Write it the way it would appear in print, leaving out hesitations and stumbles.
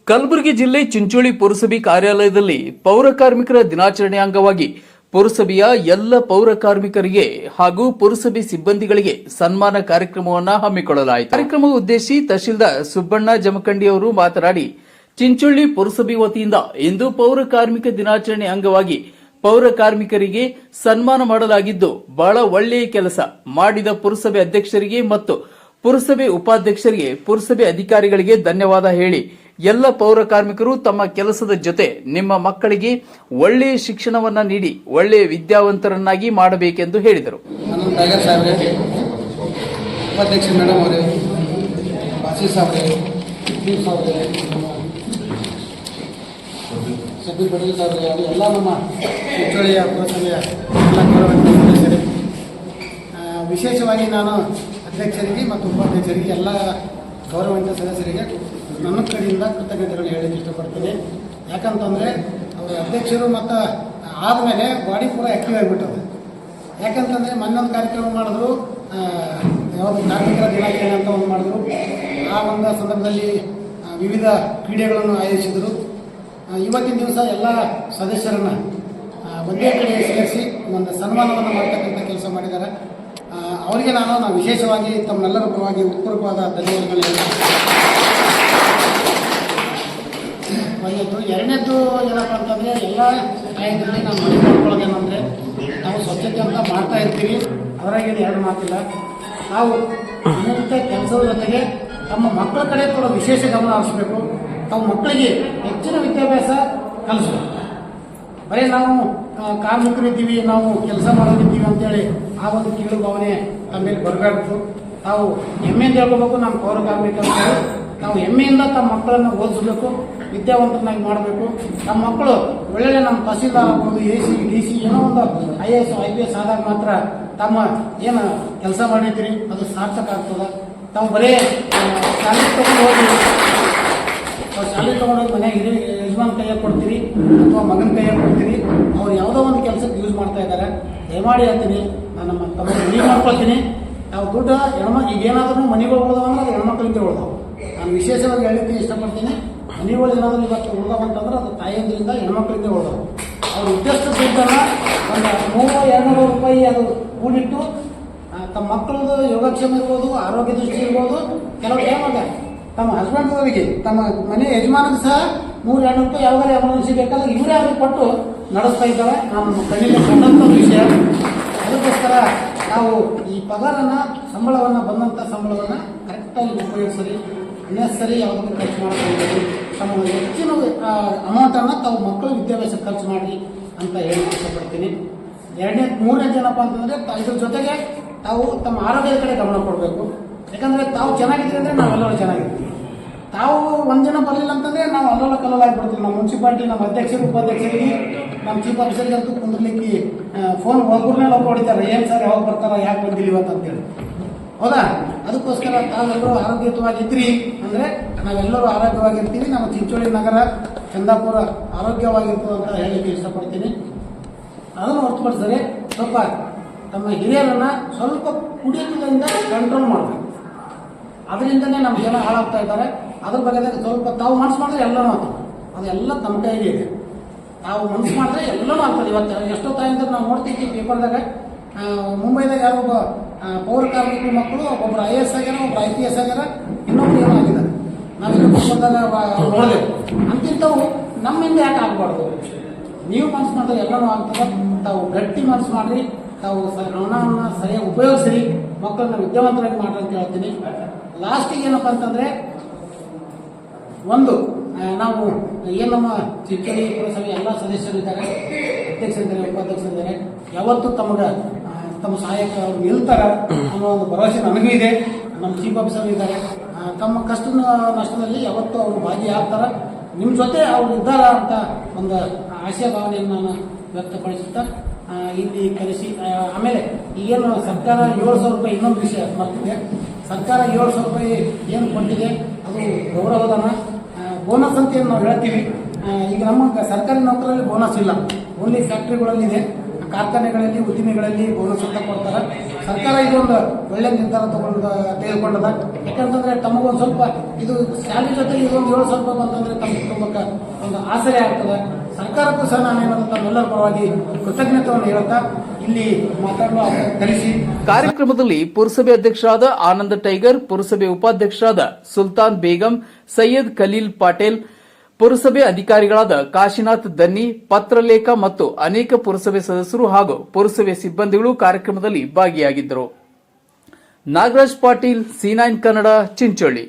ಕಲಬುರಗಿ ಜಿಲ್ಲೆ ಚಿಂಚೋಳಿ ಪುರಸಭೆ ಕಾರ್ಯಾಲಯದಲ್ಲಿ ಪೌರ ಕಾರ್ಮಿಕರ ದಿನಾಚರಣೆ ಅಂಗವಾಗಿ ಪುರಸಭೆಯ ಎಲ್ಲ ಪೌರ ಕಾರ್ಮಿಕರಿಗೆ ಹಾಗೂ ಪುರಸಭೆ ಸಿಬ್ಬಂದಿಗಳಿಗೆ ಸನ್ಮಾನ ಕಾರ್ಯಕ್ರಮವನ್ನು ಹಮ್ಮಿಕೊಳ್ಳಲಾಯಿತು. ಕಾರ್ಯಕ್ರಮ ಉದ್ದೇಶಿಸಿ ತಹಶೀಲ್ದಾರ್ ಸುಬ್ಬಣ್ಣ ಜಮಖಂಡಿ ಅವರು ಮಾತನಾಡಿ, ಚಿಂಚೋಳಿ ಪುರಸಭೆ ವತಿಯಿಂದ ಇಂದು ಪೌರ ಕಾರ್ಮಿಕ ದಿನಾಚರಣೆ ಅಂಗವಾಗಿ ಪೌರ ಕಾರ್ಮಿಕರಿಗೆ ಸನ್ಮಾನ ಮಾಡಲಾಗಿದ್ದು ಬಹಳ ಒಳ್ಳೆಯ ಕೆಲಸ ಮಾಡಿದ ಪುರಸಭೆ ಅಧ್ಯಕ್ಷರಿಗೆ ಮತ್ತು ಪುರಸಭೆ ಉಪಾಧ್ಯಕ್ಷರಿಗೆ, ಪುರಸಭೆ ಅಧಿಕಾರಿಗಳಿಗೆ ಧನ್ಯವಾದ ಹೇಳಿ ಎಲ್ಲ ಪೌರ ಕಾರ್ಮಿಕರು ತಮ್ಮ ಕೆಲಸದ ಜೊತೆ ನಿಮ್ಮ ಮಕ್ಕಳಿಗೆ ಒಳ್ಳೆಯ ಶಿಕ್ಷಣವನ್ನ ನೀಡಿ ಒಳ್ಳೆಯ ವಿದ್ಯಾವಂತರನ್ನಾಗಿ ಮಾಡಬೇಕೆಂದು ಹೇಳಿದರು. ಉಪಾಧ್ಯಕ್ಷ ಮೇಡಮ್ ಅವರೇ, ಬಾಸಿ ಸಾಬ್ರೆ, ಸಬಿ ಪಟೇಲ್ ಸಾಬ್ರೆ, ಎಲ್ಲ ನಮ್ಮ ಚಿಂಚೋಳಿಯ ಪುರಸಭೆಯ ಎಲ್ಲ ಗೌರವಾನ್ವಿತ ಸದಸ್ಯರೇ, ವಿಶೇಷವಾಗಿ ನಾನು ಅಧ್ಯಕ್ಷರಿಗೆ ಮತ್ತು ಉಪಾಧ್ಯಕ್ಷರಿಗೆ ಎಲ್ಲ ಗೌರವಾನ್ವಿತ ಸದಸ್ಯರಿಗೆ ನನ್ನ ಕಡೆಯಿಂದ ಕೃತಜ್ಞತೆಗಳು ಹೇಳಲಿಕ್ಕೆ ಇಷ್ಟಪಡ್ತೀನಿ. ಯಾಕಂತಂದರೆ ಅವರು ಅಧ್ಯಕ್ಷರು ಮತ್ತು ಆದಮೇಲೆ ಬಾಡಿ ಪೂರ ಆ್ಯಕ್ಟಿವ್ ಆಗಿಬಿಟ್ಟದು. ಯಾಕಂತಂದರೆ ಮೊನ್ನೊಂದು ಕಾರ್ಯಕ್ರಮ ಮಾಡಿದ್ರು, ಯಾವುದು ಕಾರ್ಮಿಕರ ದಿನಾಚರಣೆ ಅಂತ ಒಂದು ಮಾಡಿದ್ರು. ಆ ಒಂದು ಸಂದರ್ಭದಲ್ಲಿ ವಿವಿಧ ಕ್ರೀಡೆಗಳನ್ನು ಆಯೋಜಿಸಿದರು. ಇವತ್ತಿನ ದಿವಸ ಎಲ್ಲ ಸದಸ್ಯರನ್ನು ಒಂದೇ ಕಡೆ ಸೇರಿಸಿ ಒಂದು ಸನ್ಮಾನವನ್ನು ಮಾಡ್ತಕ್ಕಂಥ ಕೆಲಸ ಮಾಡಿದ್ದಾರೆ. ಅವರಿಗೆ ನಾನು ವಿಶೇಷವಾಗಿ ತಮ್ಮೆಲ್ಲರ ಪರವಾಗಿ ಉತ್ಪೂರ್ವವಾದ ಧನ್ಯವಾದಗಳು. ಒಂದನೇದು. ಎರಡನೇದು ಏನಪ್ಪ ಅಂತಂದರೆ, ಎಲ್ಲ ಟೈಮ್ನಲ್ಲಿ ನಾವು ಮನೆ ಮಾಡ್ಕೊಳ್ಳೋದೇನಂದರೆ, ನಾವು ಸ್ವಚ್ಛತೆ ಅಂತ ಮಾಡ್ತಾ ಇರ್ತೀವಿ, ಅದರಾಗೇನು ಎರಡು ಮಾತಿಲ್ಲ. ನಾವು ದಿನನಿತ್ಯ ಕೆಲಸದ ಜೊತೆಗೆ ತಮ್ಮ ಮಕ್ಕಳ ಕಡೆ ಕೂಡ ವಿಶೇಷ ಗಮನ ಹರಿಸಬೇಕು. ತಾವು ಮಕ್ಕಳಿಗೆ ಹೆಚ್ಚಿನ ವಿದ್ಯಾಭ್ಯಾಸ ಕಲಿಸಬೇಕು. ಬರೀ ನಾವು ಕಾರ್ಮಿಕರಿದ್ದೀವಿ, ನಾವು ಕೆಲಸ ಮಾಡೋದಿದ್ದೀವಿ ಅಂತೇಳಿ ಆ ಒಂದು ಕೀಳು ಭಾವನೆ ತಮ್ಮಲ್ಲಿ ಬರಬೇಕು. ತಾವು ಹೆಮ್ಮೆಯಿಂದ ಹೇಳ್ಕೋಬೇಕು, ನಮ್ಮ ಪೌರ ಕಾರ್ಮಿಕರು ನಾವು ಹೆಮ್ಮೆಯಿಂದ ತಮ್ಮ ಮಕ್ಕಳನ್ನು ಓದಿಸಬೇಕು, ವಿದ್ಯಾವಂತರನ್ನಾಗಿ ಮಾಡಬೇಕು. ನಮ್ಮ ಮಕ್ಕಳು ಒಳ್ಳೆಯ ನಮ್ಮ ತಹಸೀಲ್ದಾರ್ ಆಗ್ಬೋದು, AC, DC ಏನೋ ಒಂದು IAS, IPS ಆದಾಗ ಮಾತ್ರ ತಮ್ಮ ಏನು ಕೆಲಸ ಮಾಡಿದ್ದೀರಿ ಅದು ಸಾರ್ಥಕ ಆಗ್ತದೆ. ತಾವು ಬರೀ ಶಾಲೆ ತೊಗೊಂಡು ಹೋಗಿ ಮನೆಗೆ ಯಜಮಾನ್ ಕೈಯಾಗಿ ಕೊಡ್ತೀರಿ ಅಥವಾ ಮಗನ ಕೈಯಾಗಿ ಕೊಡ್ತೀರಿ, ಅವ್ರು ಯಾವುದೋ ಒಂದು ಕೆಲಸಕ್ಕೆ ಯೂಸ್ ಮಾಡ್ತಾ ಇದ್ದಾರೆ. ದಯಮಾಡಿ ಹೇಳ್ತೀನಿ, ನಾನು ನಮ್ಮ ತಮ್ಮ ಮನೆ ಮಾಡ್ಕೊಳ್ತೀನಿ. ನಾವು ದುಡ್ಡು ಹೆಣ್ಮಕ್ಳು ಈಗ ಏನಾದ್ರೂ ಮನೆಗಳು ಉಳ್ದವಂದ್ರೆ ಅದು ಹೆಣ್ಮಕ್ಳಿಂದ ಉಳ್ದವು. ನಾನು ವಿಶೇಷವಾಗಿ ಹೇಳಲಿಕ್ಕೆ ಇಷ್ಟಪಡ್ತೀನಿ, ಮನೆಗಳು ಏನಾದರೂ ಇವತ್ತು ಉಳ್ದವಂತಂದ್ರೆ ಅದು ತಾಯಿಯಿಂದ ಹೆಣ್ಮಕ್ಳಿಂದ ಉಳ್ದವು. ಅವ್ರ ಉದ್ದೇಶ ದುಡ್ಡನ್ನು ಒಂದು 100-200 ರೂಪಾಯಿ ಅದು ಕೂಡಿಟ್ಟು ತಮ್ಮ ಮಕ್ಕಳದು ಯೋಗಕ್ಷೇಮ ಇರ್ಬೋದು, ಆರೋಗ್ಯ ದೃಷ್ಟಿ ಇರ್ಬೋದು, ಕೆಲವು ಟೈಮಾಗ ತಮ್ಮ ಹಸ್ಬೆಂಡ್ದವರಿಗೆ, ತಮ್ಮ ಮನೆ ಯಜಮಾನಿಗೆ ಸಹ 100-200 ರೂಪಾಯಿ ಯಾವಾಗಲೇ ಎಮರ್ಜೆನ್ಸಿ ಬೇಕಾದ್ರೆ ಇವರೇ ಅವ್ರಿಗೆ ಕೊಟ್ಟು ನಡೆಸ್ತಾ ಇದ್ದಾರೆ. ನಮ್ಮ ಕಣ್ಣಿಗೆ ಕಂಡಂಥ ವಿಷಯ. ಅದಕ್ಕೋಸ್ಕರ ನಾವು ಈ ಪಗಾರನ್ನು, ಸಂಬಳವನ್ನು, ಬಂದಂಥ ಸಂಬಳವನ್ನು ಕರೆಕ್ಟಾಗಿ ಉಪಯೋಗಿಸಲಿ, ಅನ್ನೆಸರಿ ಯಾವುದಕ್ಕೂ ಖರ್ಚು ಮಾಡ್ಕೊಂಡು ತಮ್ಮ ಹೆಚ್ಚಿನ ಅಮೌಂಟನ್ನು ತಾವು ಮಕ್ಕಳು ವಿದ್ಯಾಭ್ಯಾಸ ಖರ್ಚು ಮಾಡಿ ಅಂತ ಹೇಳಿ ಇಷ್ಟಪಡ್ತೀನಿ. ಮೂರನೇದು ಏನಪ್ಪ ಅಂತಂದರೆ, ಇದ್ರ ಜೊತೆಗೆ ತಾವು ತಮ್ಮ ಆರೋಗ್ಯದ ಕಡೆ ಗಮನ ಕೊಡಬೇಕು. ಯಾಕಂದರೆ ತಾವು ಚೆನ್ನಾಗಿದ್ದೀರಿ ಅಂದರೆ ನಾವೆಲ್ಲರೂ ಚೆನ್ನಾಗಿರ್ತೀವಿ. ತಾವು ಒಂದಿನ ಬರಲಿಲ್ಲ ಅಂತಂದರೆ ನಾವು ಅಲ್ಲಲ್ಲ ಕಲ್ಲಲಾಗಿಬಿಡ್ತೀವಿ. ನಮ್ಮ ಮುನ್ಸಿಪಾಲ್ಟಿ, ನಮ್ಮ ಅಧ್ಯಕ್ಷರು, ಉಪಾಧ್ಯಕ್ಷರಿಗೆ, ನಮ್ಮ ಚೀಫ್ ಆಫೀಸರ್ಗಂತೂ ಕುಂದ್ರಲಿಕ್ಕೆ ಫೋನ್ ಒಬ್ಬರ ಮೇಲೆ ಒಬ್ಬರು ಹೊಡಿತಾರೆ, ಏನು ಸರ್ ಯಾವಾಗ ಬರ್ತಾರ, ಯಾಕೆ ಬಂದಿಲ್ಲ ಇವತ್ತು ಅಂತೇಳಿ. ಹೌದಾ? ಅದಕ್ಕೋಸ್ಕರ ತಾವೆಲ್ಲರೂ ಆರೋಗ್ಯಯುತವಾಗಿದ್ರಿ ಅಂದರೆ ನಾವೆಲ್ಲರೂ ಆರೋಗ್ಯವಾಗಿರ್ತೀವಿ. ನಮ್ಮ ಚಿಂಚೋಳಿ ನಗರ, ಚಂದಾಪುರ ಆರೋಗ್ಯವಾಗಿರ್ತದೆ ಅಂತ ಹೇಳಲಿಕ್ಕೆ ಇಷ್ಟಪಡ್ತೀನಿ. ಅದನ್ನು ಹೊರತುಪಡಿಸಿದರೆ ಸ್ವಲ್ಪ ತಮ್ಮ ಹಿರಿಯರನ್ನು ಸ್ವಲ್ಪ ಕುಡಿಯೋದ್ರಿಂದ ಕಂಟ್ರೋಲ್ ಮಾಡಬೇಕು. ಅದರಿಂದನೇ ನಮ್ಮ ಜನ ಹಾಳಾಗ್ತಾ ಇದ್ದಾರೆ. ಅದ್ರ ಬಗ್ಗೆ ಸ್ವಲ್ಪ ತಾವು ಮನಸ್ಸು ಮಾಡಿದ್ರೆ ಎಲ್ಲನೂ ಆಗ್ತದೆ. ಅದೆಲ್ಲ ತಮ್ಮ ಕೈಗೆ ಇದೆ. ತಾವು ಮನಸ್ಸು ಮಾಡಿದ್ರೆ ಎಲ್ಲನೂ ಆಗ್ತದೆ. ಇವತ್ತು ಎಷ್ಟೋ ತಾಯಿಂದ ನಾವು ನೋಡ್ತೀವಿ ಪೇಪರ್ದಾಗ, ಮುಂಬೈದಾಗ ಯಾರೊಬ್ಬ ಪೌರ ಕಾರ್ಮಿಕರ ಮಕ್ಕಳು ಒಬ್ಬರು IAS ಆಗ್ಯಾರ, ಒಬ್ಬರು IPS ಆಗ್ಯಾರ, ಇನ್ನೊಬ್ರು ಏನೋ ಆಗಿದ್ದಾರೆ. ನಾವೆಲ್ಲ ಪೇಪರ್ದಾಗ ನೋಡಬೇಕು. ಅಂತಿಂತವು ನಮ್ಮಿಂದ ಯಾಕೆ ಆಗಬಾರ್ದು? ನೀವು ಮನಸ್ಸು ಮಾಡಿದ್ರೆ ಎಲ್ಲನೂ ಆಗ್ತದೆ. ತಾವು ಗಟ್ಟಿ ಮನಸ್ಸು ಮಾಡಿರಿ, ತಾವು ಹಣವನ್ನು ಸರಿಯಾಗಿ ಉಪಯೋಗಿಸ್ರಿ, ಮಕ್ಕಳನ್ನ ವಿದ್ಯಾವಂತರಾಗಿ ಮಾಡ್ರಿ ಅಂತ ಹೇಳ್ತೀನಿ. ಲಾಸ್ಟಿಗೆ ಏನಪ್ಪ ಅಂತಂದರೆ, ಒಂದು ನಾವು ಏನು ನಮ್ಮ ಚಿಂಚೋಳಿ ಪುರಸಭೆ ಎಲ್ಲ ಸದಸ್ಯರಿದ್ದಾರೆ, ಅಧ್ಯಕ್ಷರಿದ್ದಾರೆ, ಉಪಾಧ್ಯಕ್ಷರಿದ್ದಾರೆ, ಯಾವತ್ತೂ ತಮ್ಮ ಸಹಾಯಕ ಅವ್ರು ನಿಲ್ತಾರೆ ಅನ್ನೋ ಒಂದು ಭರವಸೆ ನನಗೂ ಇದೆ. ನಮ್ಮ ಚೀಫ್ ಆಫೀಸರ್ ಇದ್ದಾರೆ, ತಮ್ಮ ಕಷ್ಟ ನಷ್ಟದಲ್ಲಿ ಯಾವತ್ತೂ ಅವರು ಭಾಗಿಯಾಗ್ತಾರೆ. ನಿಮ್ಮ ಜೊತೆ ಅವ್ರು ಇದ್ದಾರ ಅಂತ ಒಂದು ಆಶಯ ಭಾವನೆಯನ್ನು ನಾನು ವ್ಯಕ್ತಪಡಿಸುತ್ತಾ ಇಲ್ಲಿ ಕಲಿಸಿ. ಆಮೇಲೆ ಈಗೇನು ಸರ್ಕಾರ 7,000 ರೂಪಾಯಿ, ಇನ್ನೊಂದು ವಿಷಯ ಮಾಡ್ತಿದೆ, ಸರ್ಕಾರ 7,000 ರೂಪಾಯಿ ಏನು ಕೊಟ್ಟಿದೆ ಅದು ಗೌರವಧನ, ಬೋನಸ್ ಅಂತ ಏನು ನಾವು ಹೇಳ್ತೀವಿ. ಈಗ ನಮ್ಮ ಸರ್ಕಾರಿ ನೌಕರಲ್ಲಿ ಬೋನಸ್ ಇಲ್ಲ, ಓನ್ಲಿ ಫ್ಯಾಕ್ಟ್ರಿಗಳಲ್ಲಿದೆ. ಕಾರ್ಖಾನೆಗಳಲ್ಲಿ ಉದ್ದಿಮೆಗಳಲ್ಲಿ ಬೋನಸ್ ಅಂತ ಕೊಡ್ತಾರೆ. ಸರ್ಕಾರ ಇದೊಂದು ಒಳ್ಳೆ ನಿರ್ಧಾರ ತೆಗೆದುಕೊಂಡದ. ಯಾಕಂತಂದ್ರೆ ತಮಗೊಂದು ಸ್ವಲ್ಪ ಇದು ಸ್ಯಾಲರಿ ಜೊತೆಗೆ ಇದೊಂದು 7,000 ರೂಪಾಯಿ ಬಂತಂದ್ರೆ ತಮ್ಮ ಕುಟುಂಬಕ್ಕೆ ಒಂದು ಆಸರೆ ಆಗ್ತದೆ. ಸರ್ಕಾರಕ್ಕೂ ಸಹ ನಾನೇನಂತ ತಮ್ಮೆಲ್ಲರ ಪರವಾಗಿ ಕೃತಜ್ಞತೆಯನ್ನು ಹೇಳುತ್ತಾ ಇಲ್ಲಿ ಮಾತಾಡುವ ಕಲಿಸಿ. ಕಾರ್ಯಕ್ರಮದಲ್ಲಿ ಪುರಸಭೆ ಅಧ್ಯಕ್ಷರಾದ ಆನಂದ್ ಟೈಗರ್, ಪುರಸಭೆ ಉಪಾಧ್ಯಕ್ಷರಾದ ಸುಲ್ತಾನ್ ಬೇಗಂ, ಸೈಯದ್ ಖಲೀಲ್ ಪಾಟೇಲ್, ಪುರಸಭೆ ಅಧಿಕಾರಿಗಳಾದ ಕಾಶಿನಾಥ್ ದನ್ನಿ, ಪತ್ರಲೇಖ ಮತ್ತು ಅನೇಕ ಪುರಸಭೆ ಸದಸ್ಯರು ಹಾಗೂ ಪುರಸಭೆ ಸಿಬ್ಬಂದಿಗಳು ಕಾರ್ಯಕ್ರಮದಲ್ಲಿ ಭಾಗಿಯಾಗಿದ್ದರು. ನಾಗರಾಜ್ ಪಾಟೀಲ್, C9 ಕನ್ನಡ, ಚಿಂಚೋಳಿ.